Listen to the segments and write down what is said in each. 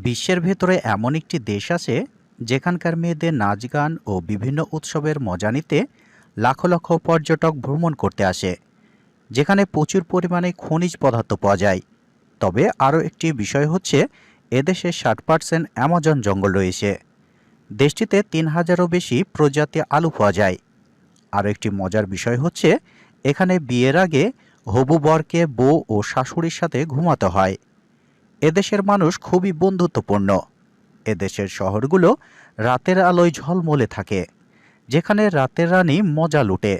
বিশ্বের ভেতরে এমন একটি দেশ আছে যেখানকার মেয়েদের নাচ গান ও বিভিন্ন উৎসবের মজা নিতে লাখো লক্ষ পর্যটক ভ্রমণ করতে আসে, যেখানে প্রচুর পরিমাণে খনিজ পদার্থ পাওয়া যায়। তবে আরও একটি বিষয় হচ্ছে, এদেশে 60% অ্যামাজন জঙ্গল রয়েছে। দেশটিতে 3000-এরও বেশি প্রজাতি আলু পাওয়া যায়। আরও একটি মজার বিষয় হচ্ছে, এখানে বিয়ের আগে হবু বরকে বউ ও শাশুড়ির সাথে ঘুমাতে হয়। এদেশের মানুষ খুবই বন্ধুত্বপূর্ণ। এদেশের শহরগুলো রাতের আলোয় ঝলমলে থাকে, যেখানে রাতের রানী মজা লুটে।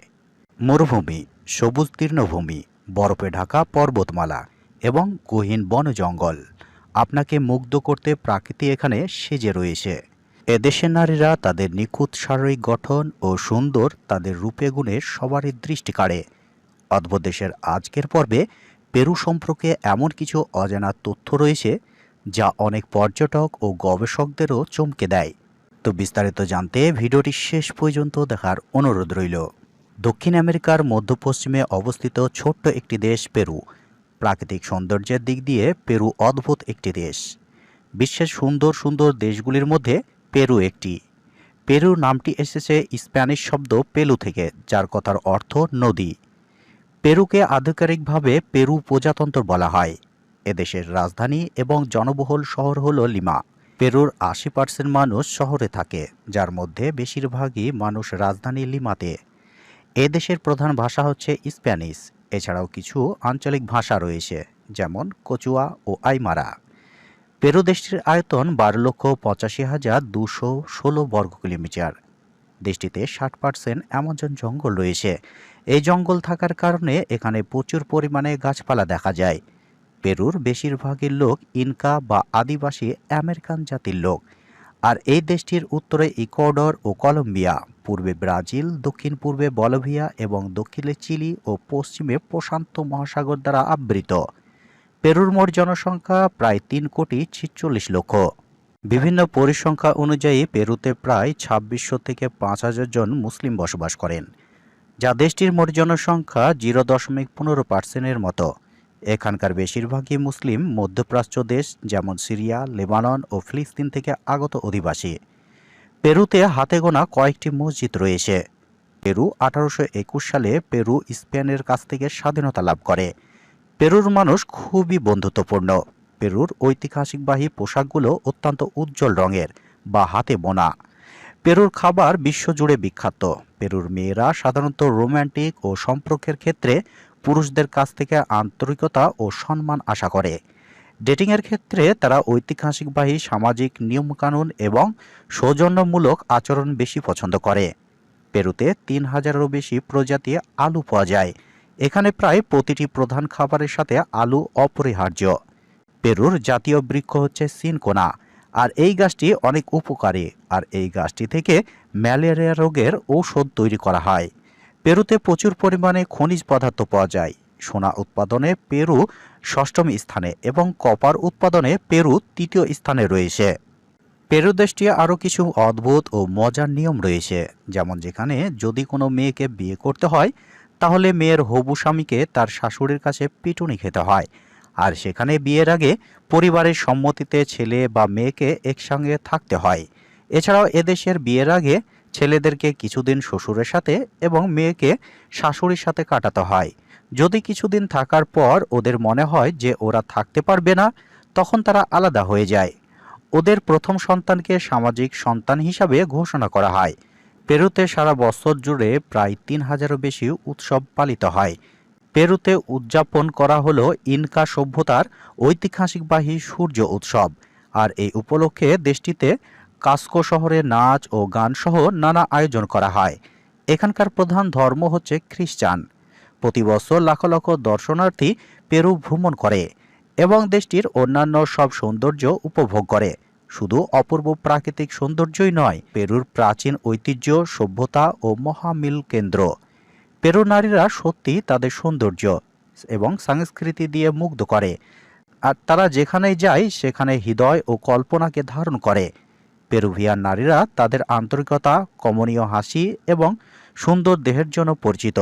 মরুভূমি, সবুজ তৃণভূমি, বরফে ঢাকা পর্বতমালা এবং গহীন বন জঙ্গল আপনাকে মুগ্ধ করতে প্রকৃতি এখানে সেজে রয়েছে। এদেশের নারীরা তাদের নিখুঁত শারীরিক গঠন ও সুন্দর তাদের রূপে গুণে সবারই দৃষ্টি কাড়ে। অদ্ভুত দেশের আজকের পর্বে পেরু সম্পর্কে এমন কিছু অজানা তথ্য রয়েছে যা অনেক পর্যটক ও গবেষকদেরও চমকে দেয়। তো বিস্তারিত জানতে ভিডিওটি শেষ পর্যন্ত দেখার অনুরোধ রইল। দক্ষিণ আমেরিকার মধ্যপশ্চিমে অবস্থিত ছোট্ট একটি দেশ পেরু। প্রাকৃতিক সৌন্দর্যের দিক দিয়ে পেরু অদ্ভুত একটি দেশ। বিশ্বের সুন্দর সুন্দর দেশগুলির মধ্যে পেরু একটি। পেরু নামটি এসেছে স্প্যানিশ শব্দ পেলু থেকে, যার কথার অর্থ নদী। পেরুকে আধিকারিকভাবে পেরু প্রজাতন্ত্র বলা হয়। এদেশের রাজধানী এবং জনবহুল শহর হল লিমা। পেরুর 80% মানুষ শহরে থাকে, যার মধ্যে বেশিরভাগই মানুষ রাজধানী লিমাতে। এ দেশের প্রধান ভাষা হচ্ছে স্প্যানিশ। এছাড়াও কিছু আঞ্চলিক ভাষা রয়েছে, যেমন কচুয়া ও আইমারা। পেরু দেশটির আয়তন 12,85,216 বর্গ কিলোমিটার। দেশটিতে 60% অ্যামাজন জঙ্গল রয়েছে। এই জঙ্গল থাকার কারণে এখানে প্রচুর পরিমাণে গাছপালা দেখা যায়। পেরুর বেশিরভাগই লোক ইনকা বা আদিবাসী আমেরিকান জাতির লোক। আর এই দেশটির উত্তরে ইকুয়েডর ও কলম্বিয়া, পূর্বে ব্রাজিল, দক্ষিণ পূর্বে বলিভিয়া এবং দক্ষিণে চিলি ও পশ্চিমে প্রশান্ত মহাসাগর দ্বারা আবৃত। পেরুর মোট জনসংখ্যা প্রায় 3,46,00,000। বিভিন্ন পরিসংখ্যা অনুযায়ী পেরুতে প্রায় 2600 থেকে 5000 জন মুসলিম বসবাস করেন, যা দেশটির মোট জনসংখ্যা 0.15%-এর মতো। এখানকার বেশিরভাগই মুসলিম মধ্যপ্রাচ্য দেশ, যেমন সিরিয়া, লেবানন ও ফিলিস্তিন থেকে আগত অধিবাসী। পেরুতে হাতে গোনা কয়েকটি মসজিদ রয়েছে। পেরু 1821 সালে পেরু স্পেনের কাছ থেকে স্বাধীনতা লাভ করে। পেরুর মানুষ খুবই বন্ধুত্বপূর্ণ। পেরুর ঐতিহাসিকবাহী পোশাকগুলো অত্যন্ত উজ্জ্বল রঙের বা হাতে বোনা। পেরুর খাবার বিশ্বজুড়ে বিখ্যাত। পেরুর মেয়েরা সাধারণত রোম্যান্টিক ও সম্পর্কের ক্ষেত্রে পুরুষদের কাছ থেকে আন্তরিকতা ও সম্মান আশা করে। ডেটিংয়ের ক্ষেত্রে তারা ঐতিহাসিকবাহী সামাজিক নিয়মকানুন এবং সৌজন্যমূলক আচরণ বেশি পছন্দ করে। পেরুতে 3000-এরও বেশি প্রজাতি আলু পাওয়া যায়। এখানে প্রায় প্রতিটি প্রধান খাবারের সাথে আলু অপরিহার্য। পেরুর জাতীয় বৃক্ষ হচ্ছে সিনকোনা, আর এই গাছটি অনেক উপকারী। আর এই গাছটি থেকে ম্যালেরিয়া রোগের ঔষধ তৈরি করা হয়। পেরুতে প্রচুর পরিমাণে খনিজ পদার্থ পাওয়া যায়। সোনা উৎপাদনে পেরু 6ম স্থানে এবং কপার উৎপাদনে পেরু 3য় স্থানে রয়েছে। পেরু দেশটি আরও কিছু অদ্ভুত ও মজার নিয়ম রয়েছে, যেমন যেখানে যদি কোনো মেয়েকে বিয়ে করতে হয়, তাহলে মেয়ের হবু স্বামীকে তার শাশুড়ির কাছে পিটুনি খেতে হয়। আর সেখানে বিয়ের আগে পরিবারের সম্মতিতে ছেলে বা মেয়েকে একসঙ্গে থাকতে হয়। এছাড়াও এদেশের বিয়ের আগে ছেলেদেরকে কিছুদিন শ্বশুরের সাথে এবং মেয়েকে শাশুড়ির সাথে কাটাতে হয়। যদি কিছুদিন থাকার পর ওদের মনে হয় যে ওরা থাকতে পারবে না, তখন তারা আলাদা হয়ে যায়। ওদের প্রথম সন্তানকে সামাজিক সন্তান হিসাবে ঘোষণা করা হয়। পেরুতে সারা বছর জুড়ে প্রায় 3000-এরও বেশি উৎসব পালিত হয়। পেরুতে উদযাপন করা হলো ইনকা সভ্যতার ঐতিহাসিকবাহী সূর্য উৎসব। আর এই উপলক্ষে দেশটিতে কাস্কো শহরে নাচ ও গান সহ নানা আয়োজন করা হয়। এখানকার প্রধান ধর্ম হচ্ছে খ্রিস্টান। প্রতি বছর লাখ লক্ষ দর্শনার্থী পেরু ভ্রমণ করে এবং দেশটির অন্যান্য সব সৌন্দর্য উপভোগ করে। শুধু অপূর্ব প্রাকৃতিক সৌন্দর্যই নয়, পেরুর প্রাচীন ঐতিহ্য, সভ্যতা ও মহামিল কেন্দ্র। পেরুর নারীরা সত্যি তাদের সৌন্দর্য এবং সংস্কৃতি দিয়ে মুগ্ধ করে। আর তারা যেখানেই যায় সেখানে হৃদয় ও কল্পনাকে ধারণ করে। পেরুভিয়ান নারীরা তাদের আন্তরিকতা, কমনীয় হাসি এবং সুন্দর দেহের জন্য পরিচিত।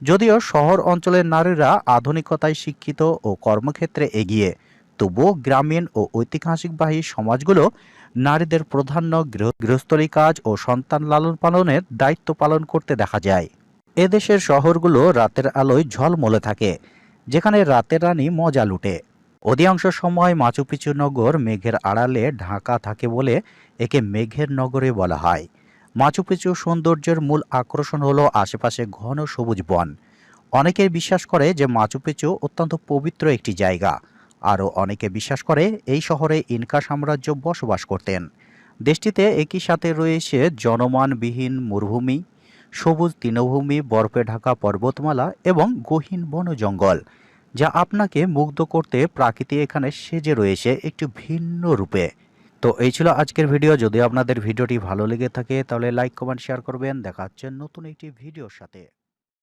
যদিও শহর অঞ্চলের নারীরা আধুনিকতায় শিক্ষিত ও কর্মক্ষেত্রে এগিয়ে, তবুও গ্রামীণ ও ঐতিহাসিকবাহী সমাজগুলো নারীদের প্রাধান্য গৃহস্থলী কাজ ও সন্তান লালন পালনের দায়িত্ব পালন করতে দেখা যায়। এদেশের শহরগুলো রাতের আলোয় ঝলমলে থাকে, যেখানে রাতের রানী মজা লুটে। অধিকাংশ সময় মাচু পিচু নগর মেঘের আড়ালে ঢাকা থাকে বলে একে মেঘের নগরে বলা হয়। মাচু পিচু সৌন্দর্যের মূল আকর্ষণ হলো আশেপাশে ঘন সবুজ বন। অনেকে বিশ্বাস করে যে মাচু পিচু অত্যন্ত পবিত্র একটি জায়গা। আরও অনেকে বিশ্বাস করে এই শহরে ইনকা সাম্রাজ্য বসবাস করতেন। দেশটিতে একই সাথে রয়েছে জনমানবিহীন মরুভূমি, সবুজ তৃণভূমি, বরফে ঢাকা পর্বতমালা এবং গহীন বন জঙ্গল, যা আপনাকে মুগ্ধ করতে প্রকৃতি এখানে সেজে রয়েছে একটু ভিন্ন রূপে। তো এই ছিল আজকের ভিডিও। যদি আপনাদের ভিডিওটি ভালো লেগে থাকে তাহলে লাইক, কমেন্ট, শেয়ার করবেন। দেখা হচ্ছে নতুন একটি ভিডিওর সাথে।